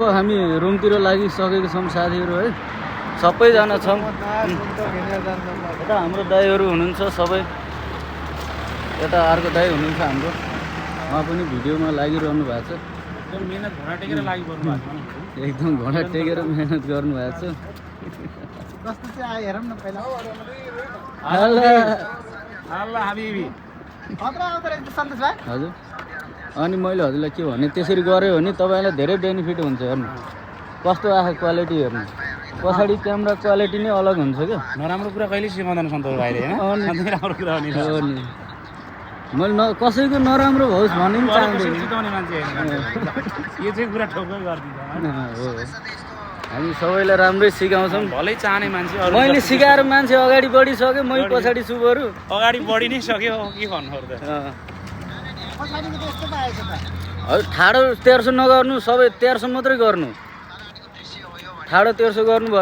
हामी रुमतिर लागिसकेको छौँ साथीहरू है, सबैजना छौँ। यता हाम्रो दाइहरू हुनुहुन्छ सबै, यता अर्को दाइ हुनुहुन्छ हाम्रो, उहाँ पनि भिडियोमा लागिरहनु भएको छ। एकदम घोडा टेकेर मेहनत गर्नुभएको छ। हजुर, अनि मैले हजुरलाई के भने, त्यसरी गऱ्यो भने तपाईँलाई धेरै बेनिफिट हुन्छ। हेर्नु कस्तो आएको क्वालिटी, हेर्नु पछाडि क्यामेरा क्वालिटी नै अलग हुन्छ क्या। नराम्रो कुरा कहिले सिकाउँदैन सन्तोष भाइले होइन, राम्रो कुरा हो नि। मैले कसैको नराम्रो होस् भन्ने पनि चाहन्दैन। सिकाउने मान्छे यो चाहिँ कुरा ठोक्कै गरिदिन्छ। हो, हामी सबैलाई राम्रै सिकाउँछौँ। भलै चाहने मान्छे, मैले सिकाएर मान्छे अगाडि बढिसक्यो, मै पछाडि छु बरु। अगाडि बढी नै सक्यो, के भन्नु पर्छ। हजुर, ठाडो 1300 नगर्नु, सबै 1300 मात्रै गर्नु। ठाडो 1300 गर्नुभयो।